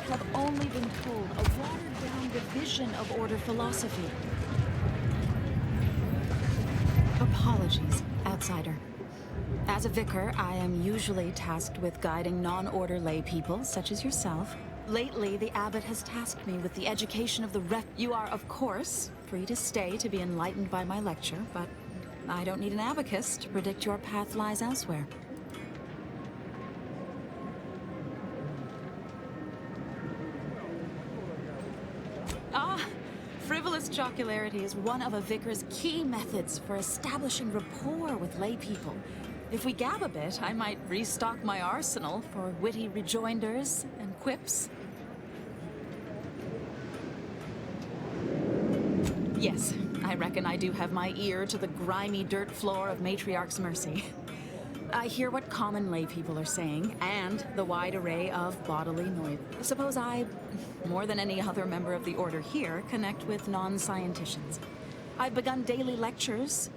have only been told a watered-down revision of Order philosophy. Apologies, outsider. As a vicar, I am usually tasked with guiding non-order lay people, such as yourself. Lately, the abbot has tasked me with the education of the You are, of course, free to stay to be enlightened by my lecture, but I don't need an abacus to predict your path lies elsewhere. Frivolous jocularity is one of a vicar's key methods for establishing rapport with lay people. If we gab a bit, I might restock my arsenal for witty rejoinders and quips. Yes, I reckon I do have my ear to the grimy dirt floor of Matriarch's Mercy. I hear what common lay people are saying, and the wide array of bodily noise. Suppose I, more than any other member of the Order here, connect with non-scienticians. I've begun daily lectures.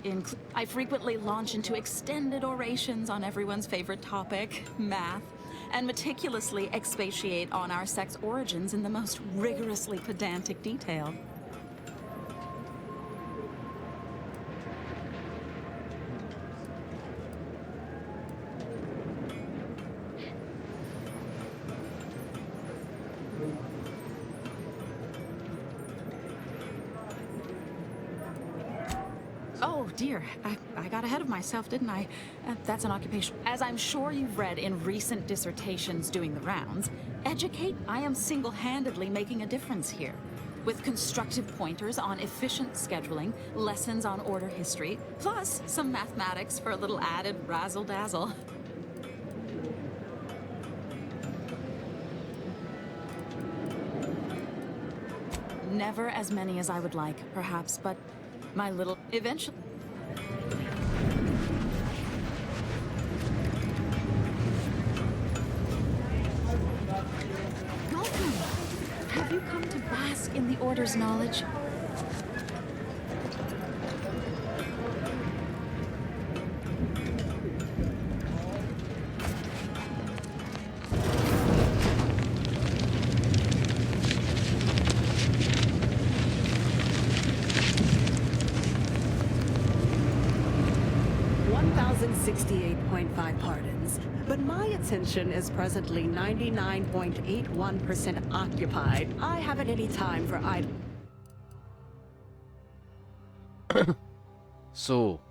I frequently launch into extended orations on everyone's favorite topic, math, and meticulously expatiate on our sect's origins in the most rigorously pedantic detail. Oh dear, I got ahead of myself, didn't I? That's an occupation. As I'm sure you've read in recent dissertations doing the rounds, educate, I am single-handedly making a difference here. With constructive pointers on efficient scheduling, lessons on order history, plus some mathematics for a little added razzle-dazzle. Never as many as I would like, perhaps, but my little... Eventually... Welcome! Have you come to bask in the Order's knowledge? Pardons, but my attention is presently 99.81% occupied. I haven't any time for idle. So.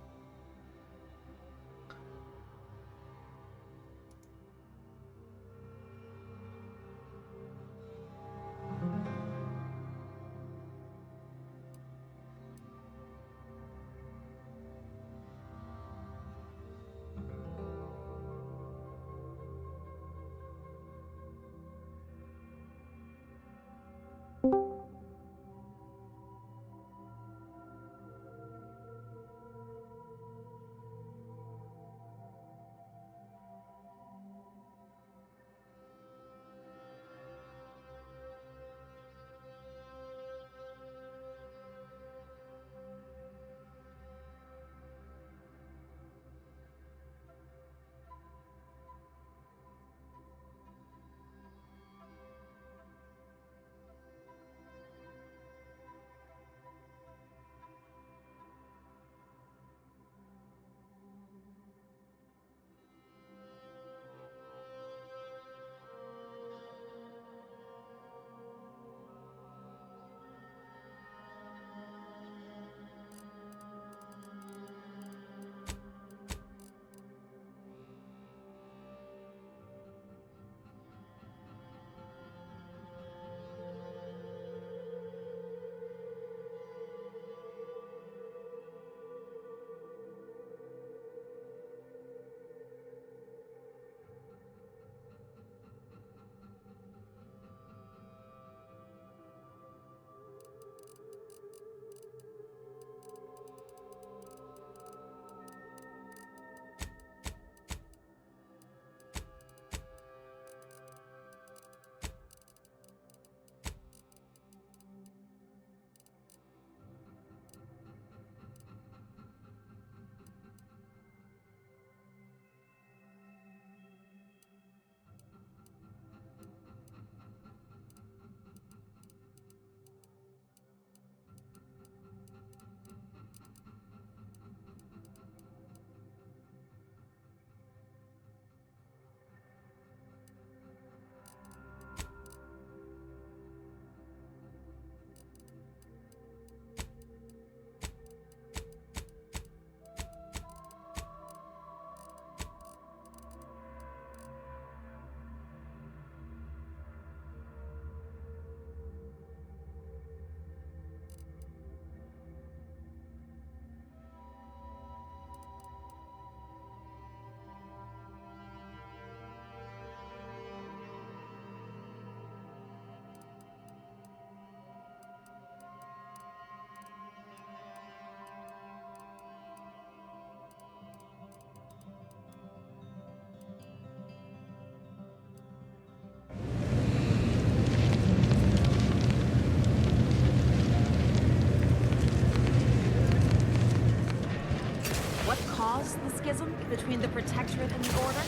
schism between the Protectorate and the Order?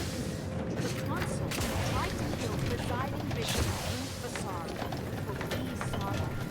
The Consul tried to kill presiding Bishop Basara, but we saw that.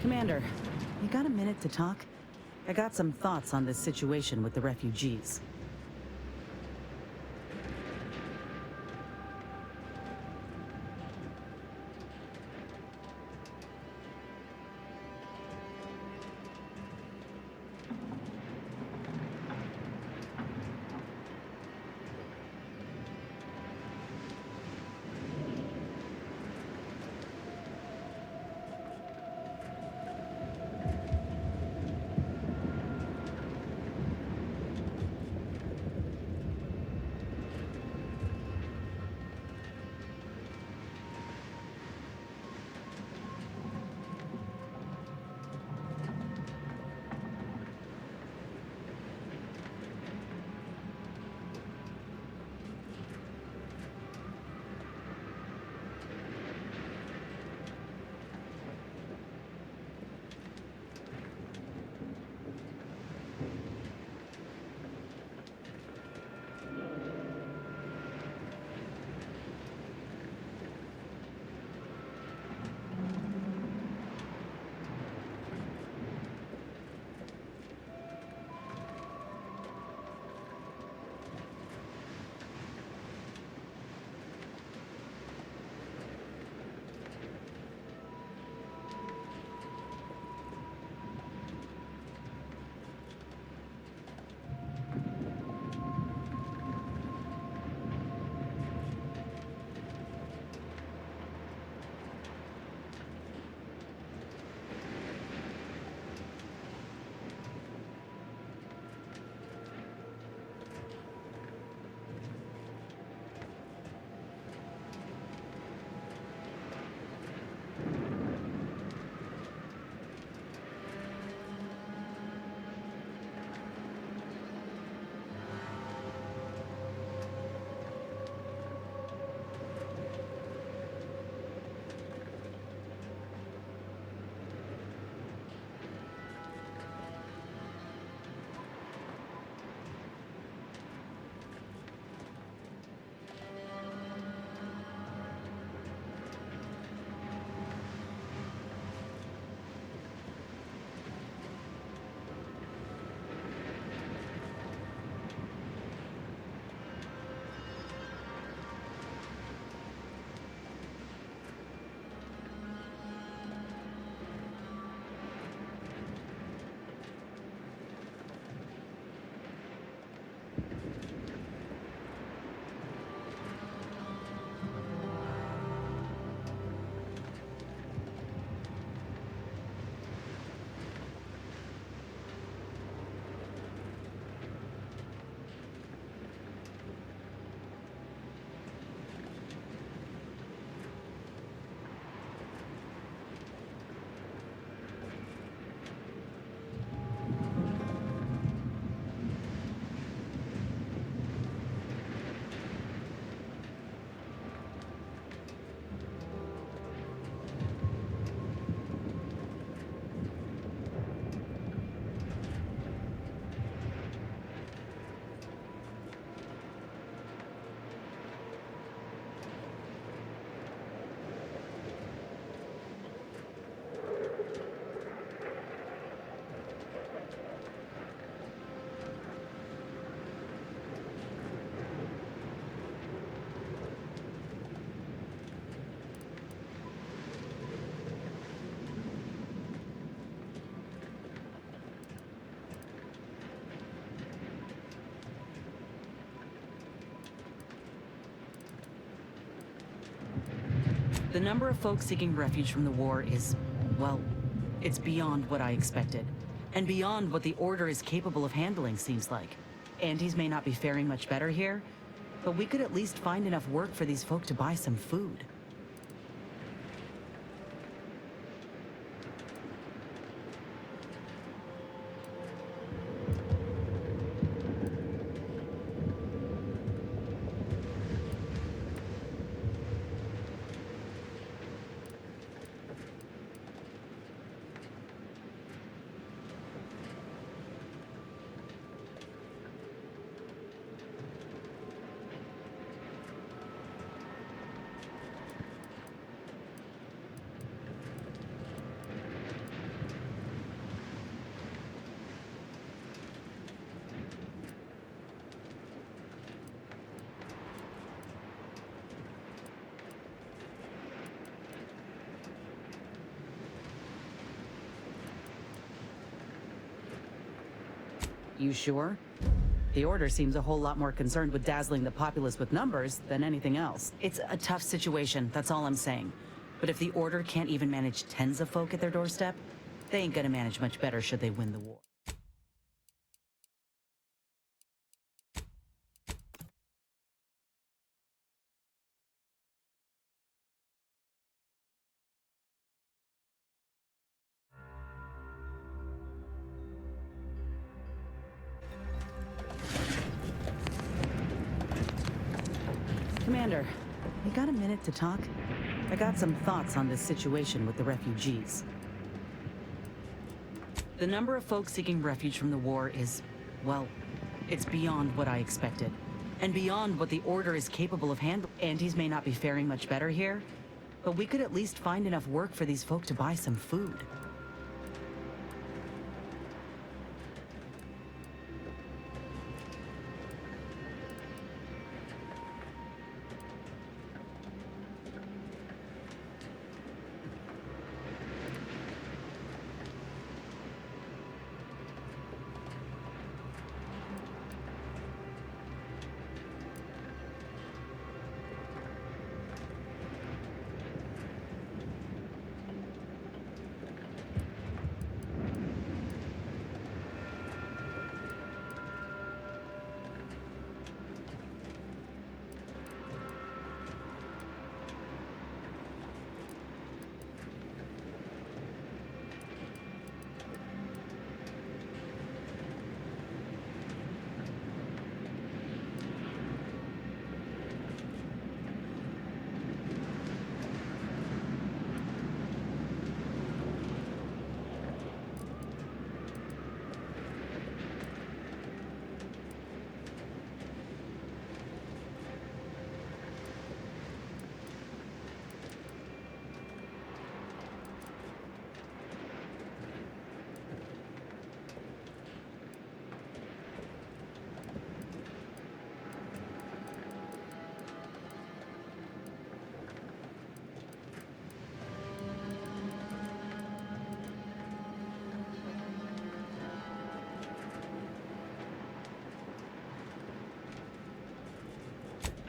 Commander, you got a minute to talk? I got some thoughts on this situation with the refugees. The number of folks seeking refuge from the war is, well, it's beyond what I expected. And beyond what the Order is capable of handling, seems like. Andes may not be faring much better here, but we could at least find enough work for these folk to buy some food. You sure? The Order seems a whole lot more concerned with dazzling the populace with numbers than anything else. It's a tough situation, that's all I'm saying. But if the Order can't even manage tens of folk at their doorstep, they ain't gonna manage much better should they win the war. Commander, you got a minute to talk? I got some thoughts on this situation with the refugees. The number of folks seeking refuge from the war is, well, it's beyond what I expected. And beyond what the Order is capable of handling. Andes may not be faring much better here, but we could at least find enough work for these folk to buy some food.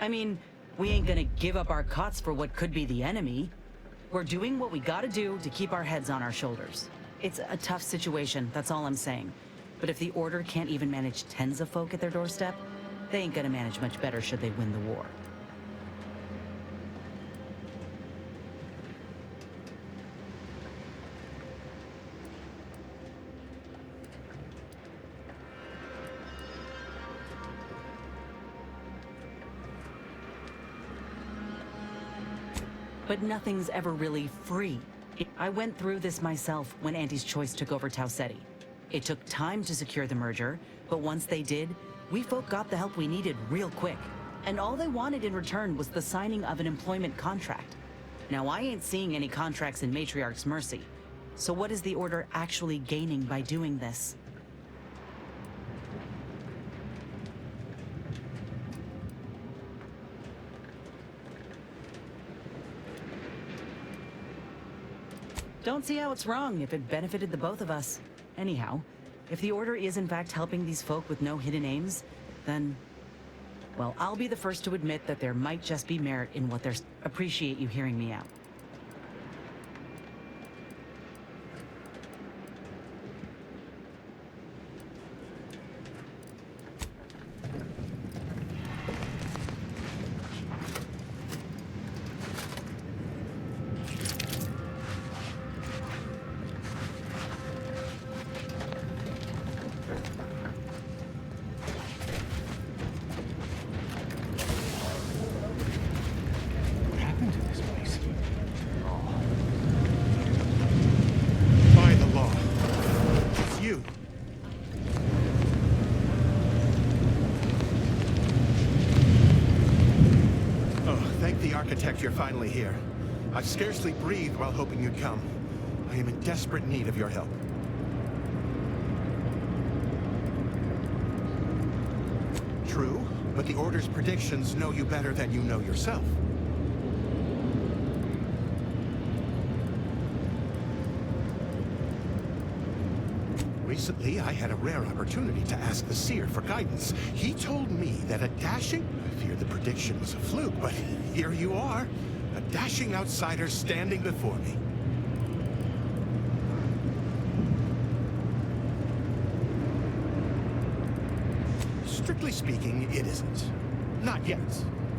I mean, we ain't gonna give up our cots for what could be the enemy. We're doing what we gotta do to keep our heads on our shoulders. It's a tough situation, that's all I'm saying. But if the Order can't even manage tens of folk at their doorstep, they ain't gonna manage much better should they win the war. But nothing's ever really free. I went through this myself when Anti-Choice took over Tau Ceti. It took time to secure the merger, but once they did, we folk got the help we needed real quick. And all they wanted in return was the signing of an employment contract. Now, I ain't seeing any contracts in Matriarch's Mercy. So what is the Order actually gaining by doing this? Don't see how it's wrong if it benefited the both of us. Anyhow, if the Order is in fact helping these folk with no hidden aims, then... well, I'll be the first to admit that there might just be merit in what they're... Appreciate you hearing me out. You're finally here. I've scarcely breathed while hoping you'd come. I am in desperate need of your help. True, but the Order's predictions know you better than you know yourself. Recently, I had a rare opportunity to ask the Seer for guidance. He told me that a dashing... I feared the prediction was a fluke, but here you are. A dashing outsider standing before me. Strictly speaking, it isn't. Not yet.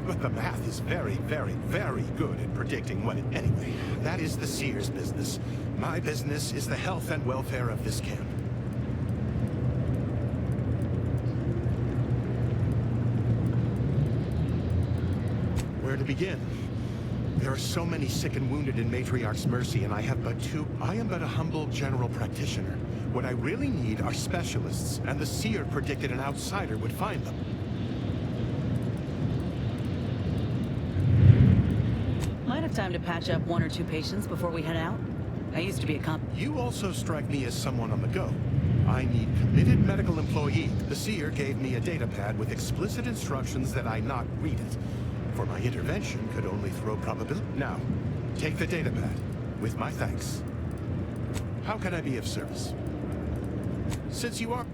But the math is very, very, very good at predicting what it... Anyway, that is the Seer's business. My business is the health and welfare of this camp. Where to begin? There are so many sick and wounded in Matriarch's Mercy, and I have but two... I am but a humble general practitioner. What I really need are specialists, and the Seer predicted an outsider would find them. Might have time to patch up 1 or 2 patients before we head out. I used to be a You also strike me as someone on the go. I need committed medical employee. The Seer gave me a data pad with explicit instructions that I not read it. For my intervention could only throw probability. Now, take the data pad. With my thanks. How can I be of service? Since you are...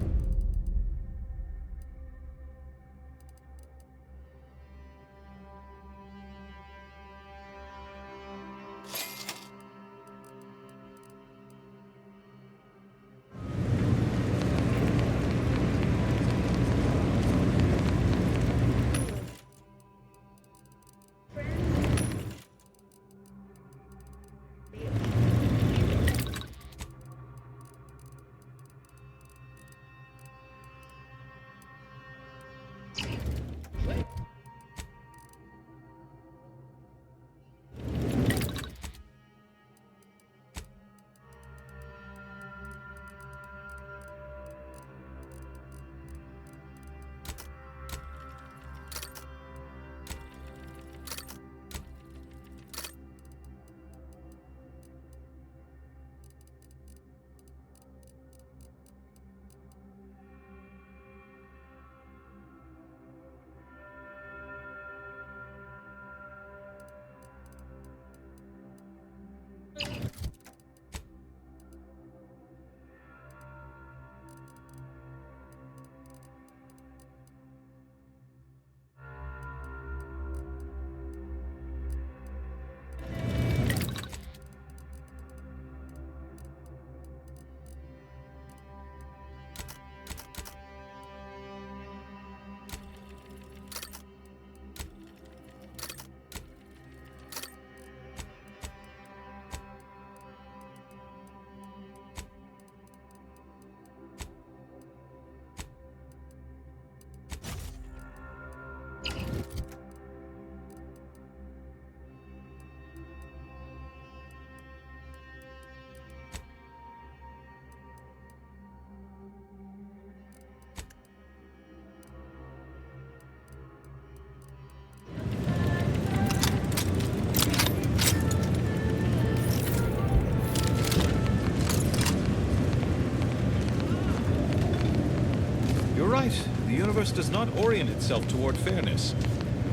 The universe does not orient itself toward fairness.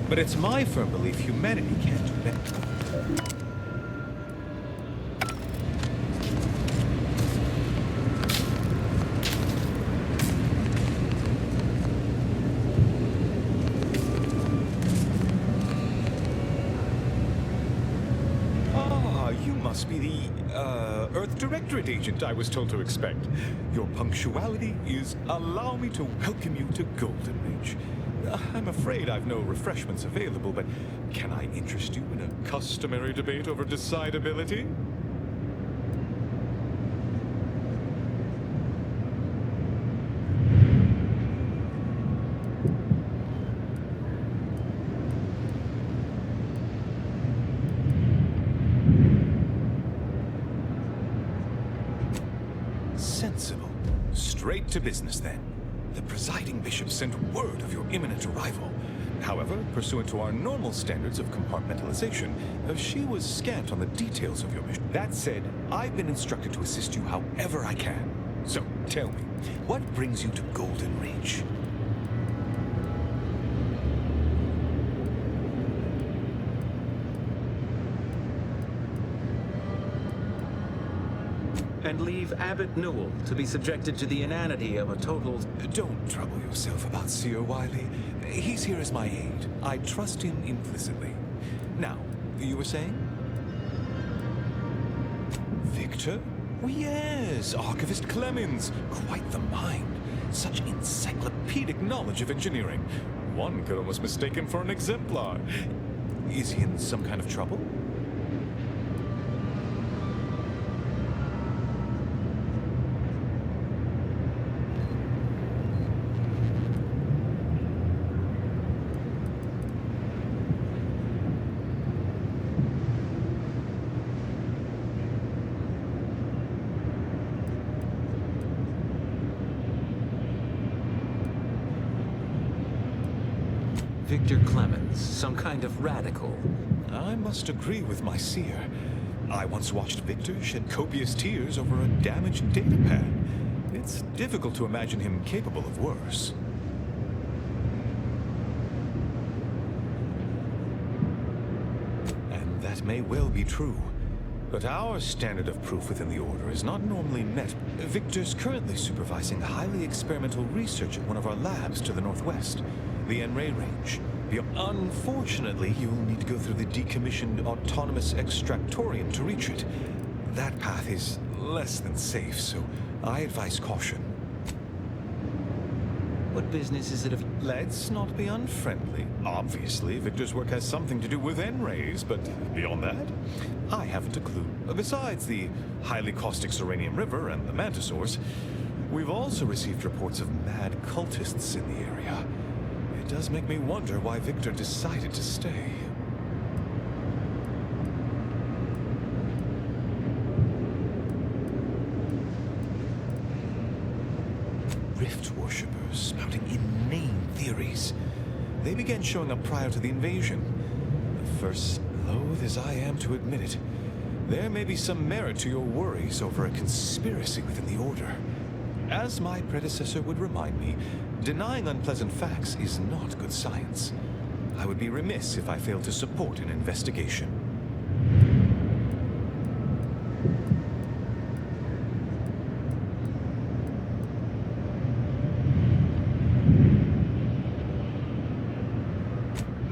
But it's my firm belief humanity can't do better. Ah, you must be the, Earth Directorate agent I was told to expect. Your punctuality is allow me to welcome you to Golden Ridge. I'm afraid I've no refreshments available, but can I interest you in a customary debate over decidability? Sensible. Straight to business, then. The presiding bishop sent word of your imminent arrival. However, pursuant to our normal standards of compartmentalization, she was scant on the details of your mission. That said, I've been instructed to assist you however I can. So, tell me, what brings you to Golden Ridge? and leave Abbot Newell to be subjected to the inanity of a total... Don't trouble yourself about Seer Wiley. He's here as my aide. I trust him implicitly. Now, you were saying? Victor? Oh, yes, Archivist Clemens. Quite the mind. Such encyclopedic knowledge of engineering. One could almost mistake him for an exemplar. Is he in some kind of trouble? Victor Clemens, some kind of radical. I must agree with my seer. I once watched Victor shed copious tears over a damaged datapad. It's difficult to imagine him capable of worse. And that may well be true. But our standard of proof within the Order is not normally met. Victor's currently supervising highly experimental research at one of our labs to the northwest, the Enray Range. Unfortunately, you'll need to go through the decommissioned autonomous extractorium to reach it. That path is less than safe, so I advise caution. What business is it of... Let's not be unfriendly. Obviously, Victor's work has something to do with Enrays, but beyond that, I haven't a clue. Besides the highly caustic Serenium River and the Mantisaurs, we've also received reports of mad cultists in the area. It does make me wonder why Victor decided to stay. Rift worshippers spouting inane theories. They began showing up prior to the invasion. First, loath as I am to admit it, there may be some merit to your worries over a conspiracy within the Order. As my predecessor would remind me, denying unpleasant facts is not good science. I would be remiss if I failed to support an investigation.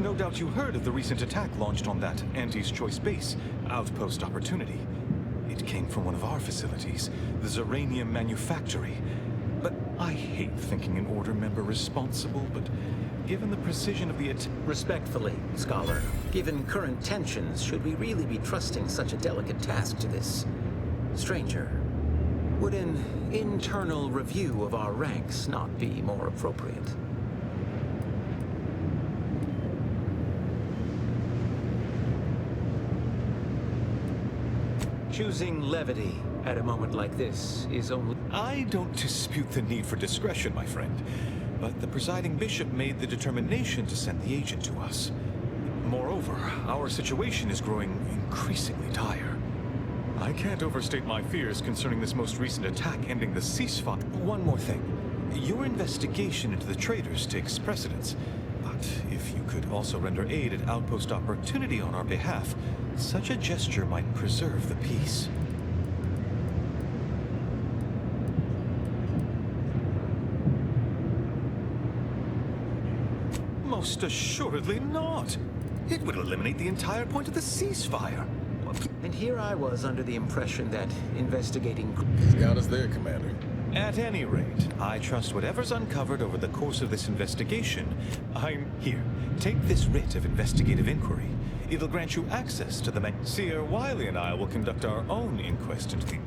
No doubt you heard of the recent attack launched on that Anti's Choice base, Outpost Opportunity. It came from one of our facilities, the Zeranium Manufactory. But I hate thinking an Order member responsible, but given the precision of the attack... Respectfully, Scholar, given current tensions, should we really be trusting such a delicate task to this stranger? Would an internal review of our ranks not be more appropriate? Choosing levity at a moment like this is only... I don't dispute the need for discretion, my friend. But the presiding bishop made the determination to send the agent to us. Moreover, our situation is growing increasingly dire. I can't overstate my fears concerning this most recent attack ending the ceasefire. One more thing. Your investigation into the traitors takes precedence. But if you could also render aid at Outpost Opportunity on our behalf, such a gesture might preserve the peace. Most assuredly not. It would eliminate the entire point of the ceasefire. And here I was under the impression that investigating... He's got us there, Commander. At any rate, I trust whatever's uncovered over the course of this investigation. I'm here. Take this writ of investigative inquiry. It'll grant you access to the man. Seer Wiley and I will conduct our own inquest into the...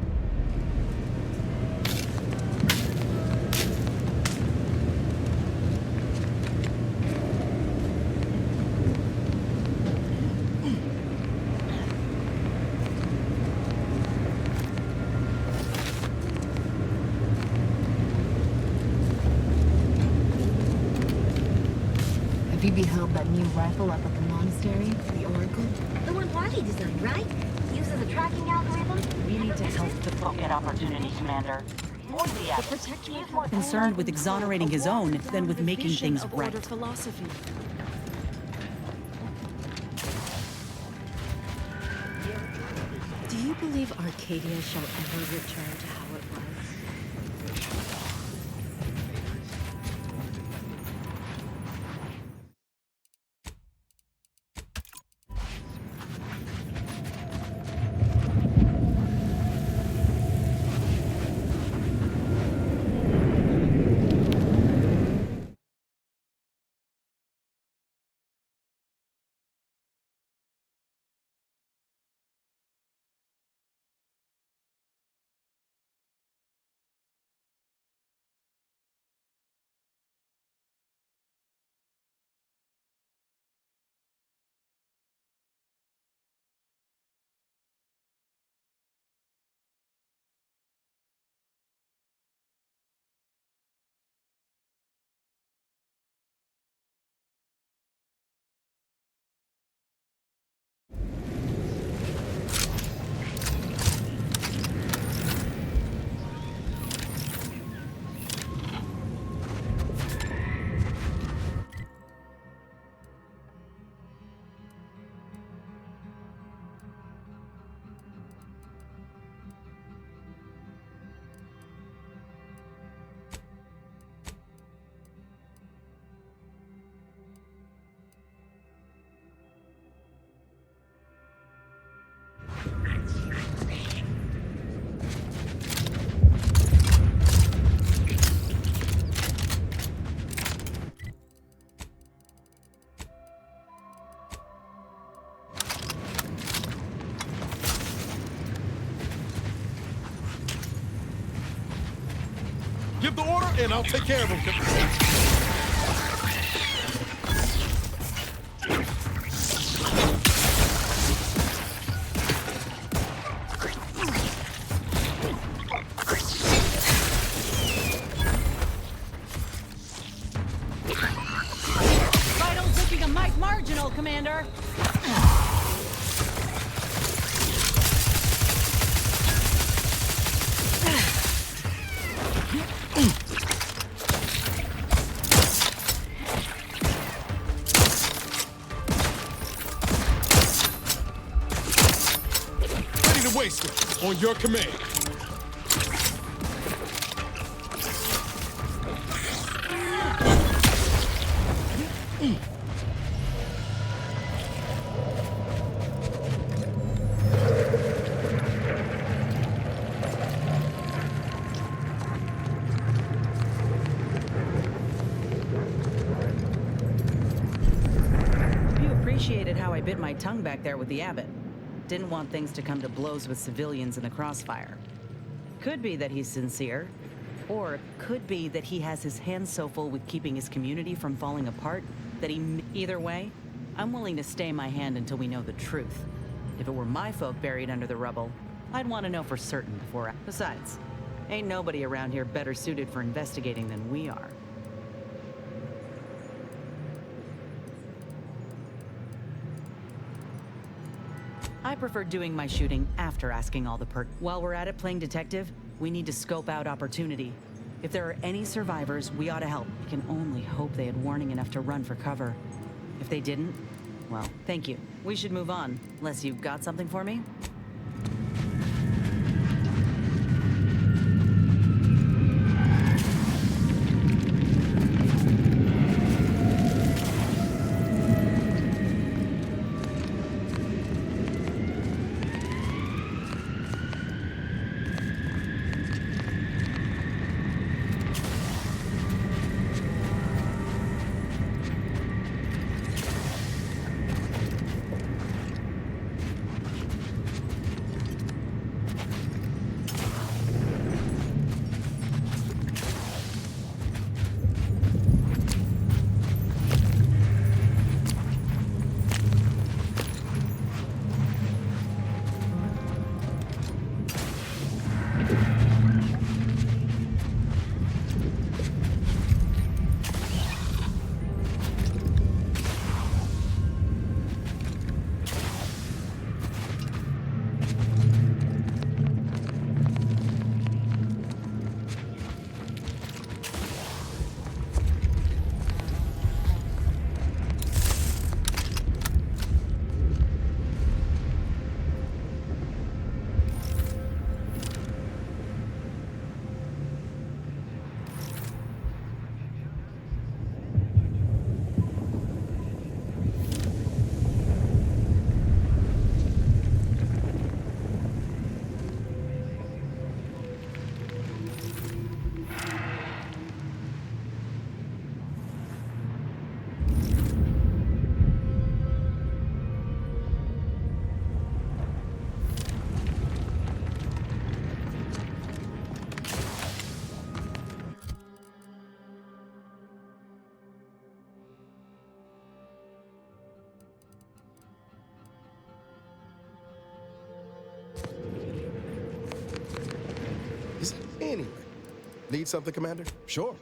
Have you beheld that new rifle up at the monastery? The Oracle? The one Wiley designed, right? Uses a tracking algorithm? We need to help the folk at Opportunity, Commander. He's more concerned with exonerating his own than with making things of right. Order philosophy. Do you believe Arcadia shall ever return to how it was. Give the order, and I'll take care of him. Vitals looking a mite marginal, Commander. Ready to waste it. On your command. You appreciated how I bit my tongue back there with the abbot. Didn't want things to come to blows with civilians in the crossfire. Could be that he's sincere, or it could be that he has his hands so full with keeping his community from falling apart that he... Either way, I'm willing to stay my hand until we know the truth. If it were my folk buried under the rubble, I'd want to know for certain before... Besides, ain't nobody around here better suited for investigating than we are. I prefer doing my shooting after asking all the While we're at it playing detective, we need to scope out opportunity. If there are any survivors, we ought to help. I can only hope they had warning enough to run for cover. If they didn't, well, thank you. We should move on, unless you've got something for me? Need something, Commander? Sure.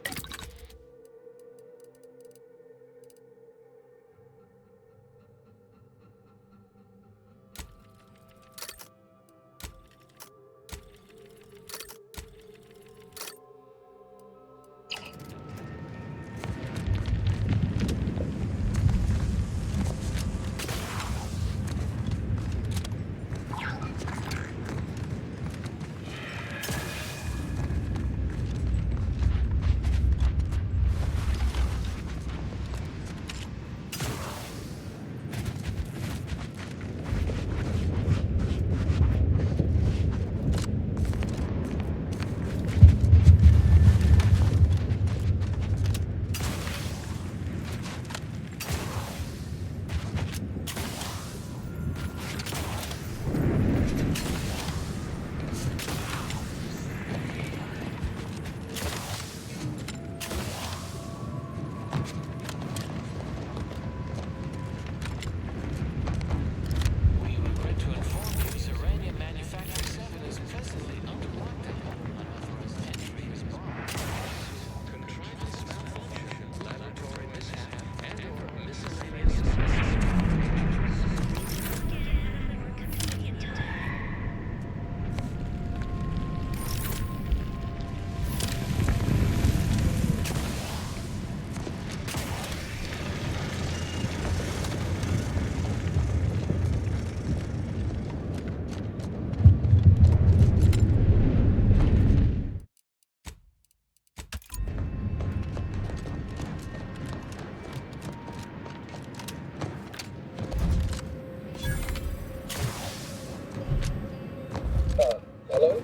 Hello?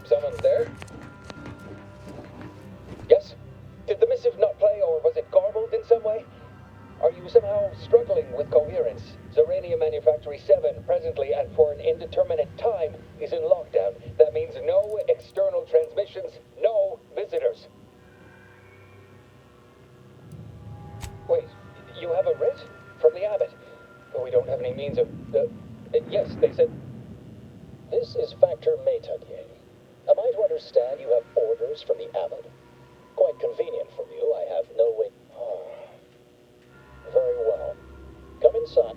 Someone there? Yes? Did the missive not play, or was it garbled in some way? Are you somehow struggling with coherence? Zerania Manufactory 7, presently and for an indeterminate time, is in lockdown. That means no external transmissions, no visitors. Wait, you have a writ? From the Abbot? But we don't have any means of... yes, they said... This is Factor Maytugye. Am I to understand you have orders from the Abbot? Quite convenient for you. I have no way... Oh. Very well. Come inside.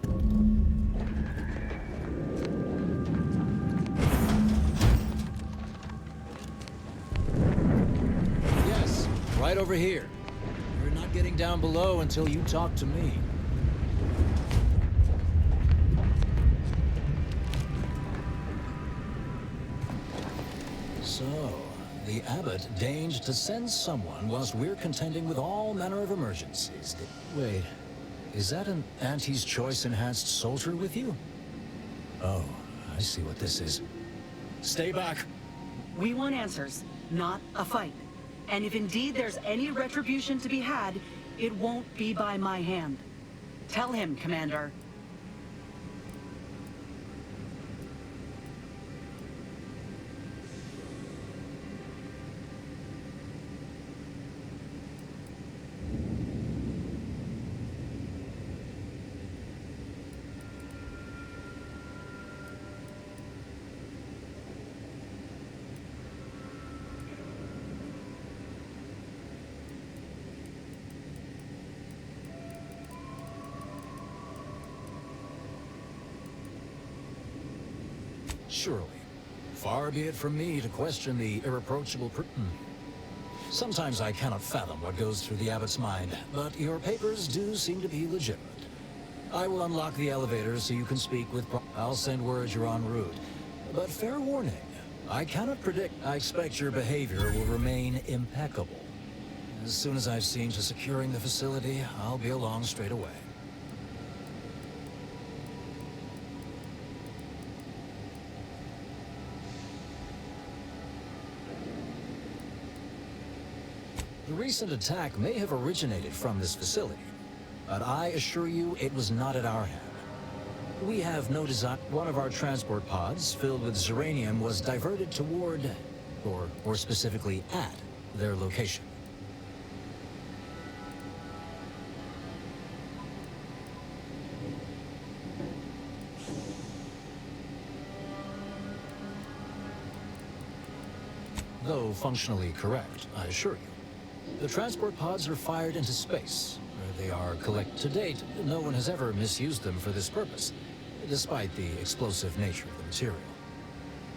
Yes, right over here. You're not getting down below until you talk to me. So, the Abbot deigned to send someone whilst we're contending with all manner of emergencies. Wait, is that an Auntie's Choice enhanced soldier with you? Oh, I see what this is. Stay back. We want answers, not a fight. And if indeed there's any retribution to be had, it won't be by my hand. Tell him, Commander. Surely. Far be it from me to question the irreproachable Sometimes I cannot fathom what goes through the Abbot's mind, but your papers do seem to be legitimate. I will unlock the elevator so you can speak with I'll send word you're en route. But fair warning, I cannot predict. I expect your behavior will remain impeccable. As soon as I've seen to securing the facility, I'll be along straight away. The recent attack may have originated from this facility, but I assure you it was not at our hand. We have no design. One of our transport pods filled with Zeranium was diverted toward, or specifically at, their location. though functionally correct, I assure you. The transport pods are fired into space, where they are collected. To date, no one has ever misused them for this purpose, despite the explosive nature of the material.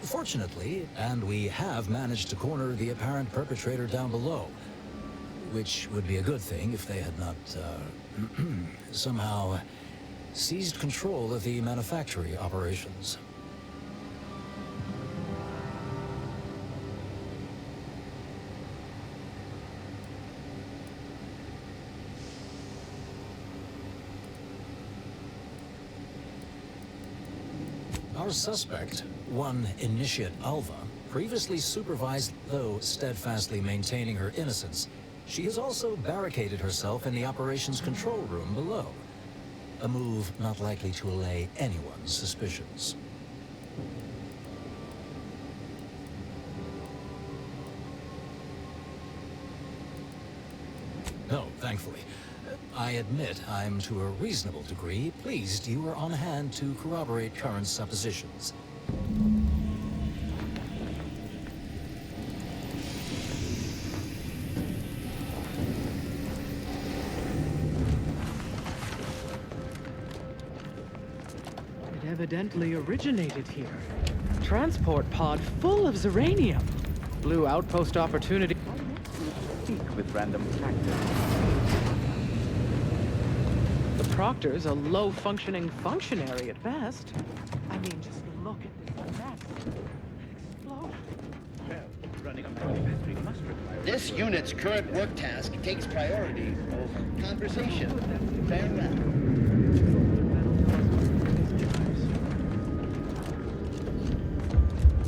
Fortunately, and we have managed to corner the apparent perpetrator down below, which would be a good thing if they had not, somehow seized control of the manufacturing operations. Our suspect, one Initiate Alva, previously supervised, though steadfastly maintaining her innocence. She has also barricaded herself in the operations control room below. A move not likely to allay anyone's suspicions. No, thankfully. I admit I'm, to a reasonable degree, pleased you are on hand to corroborate current suppositions. It evidently originated here. Transport pod full of Zeranium. Blue outpost opportunity. Speak with random factors. The Proctor's a low-functioning functionary at best. I mean, just look at this mess. This unit's current work task takes priority over conversation. Farewell.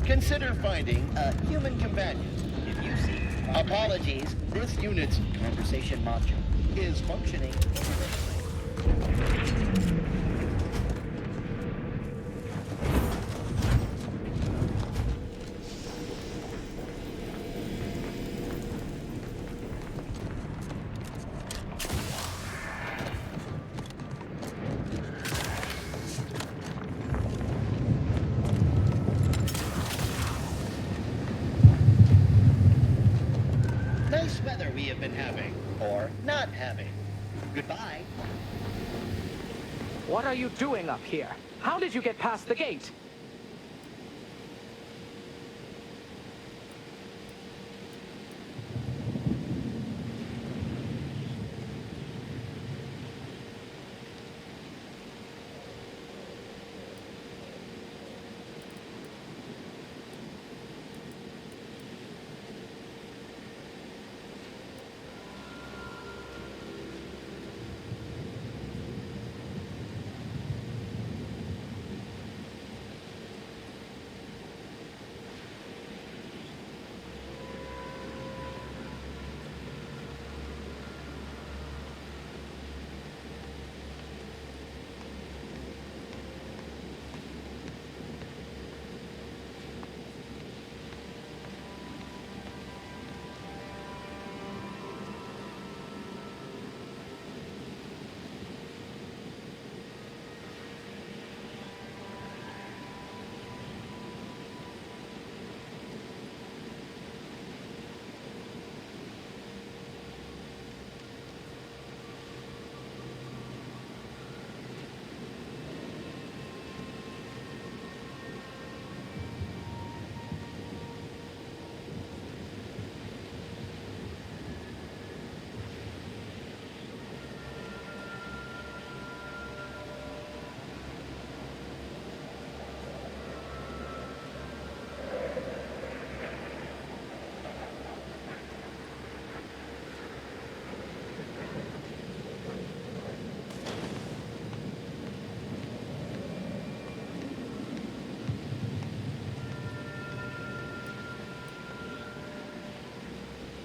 Consider finding a human companion. If you see. Apologies, this unit's conversation module is functioning. Nice weather we have been having, or not having. Goodbye. What are you doing up here? How did you get past the gate?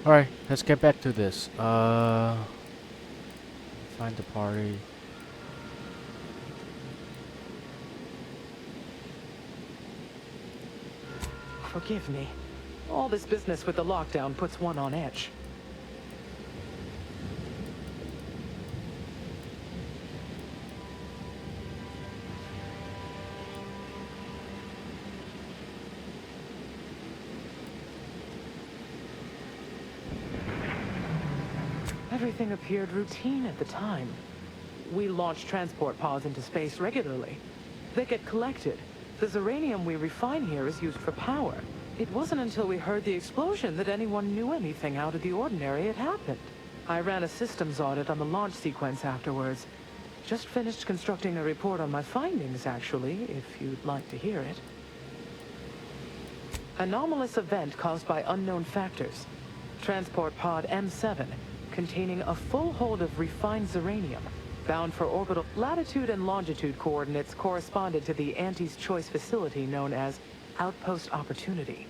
Alright, let's get back to this. Find the party. Forgive me. All this business with the lockdown puts one on edge. Everything appeared routine at the time. We launched transport pods into space regularly. They get collected. The Zeranium we refine here is used for power. It wasn't until we heard the explosion that anyone knew anything out of the ordinary had happened. I ran a systems audit on the launch sequence afterwards. Just finished constructing a report on my findings, actually, if you'd like to hear it. Anomalous event caused by unknown factors. Transport pod M7, containing a full hold of refined Zeranium, bound for orbital latitude and longitude coordinates corresponded to the Antes Choice facility known as Outpost Opportunity.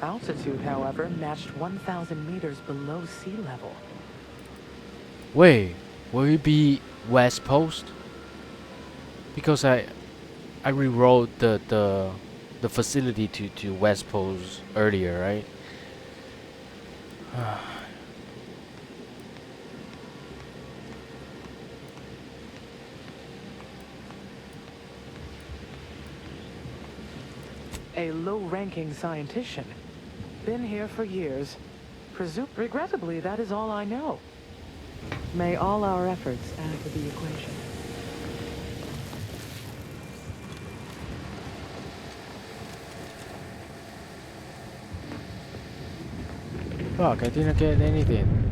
Altitude, however, matched 1,000 meters below sea level. Wait, will it be West Post? Because I rewrote the facility to West Post earlier, right? A low-ranking scientician. Been here for years. Regrettably, that is all I know. May all our efforts add to the equation. Fuck, I didn't get anything.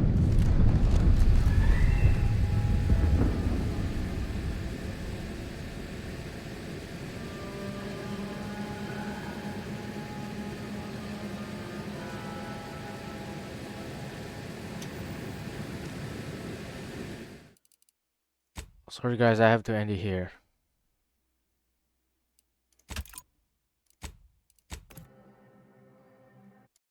Sorry guys, I have to end it here.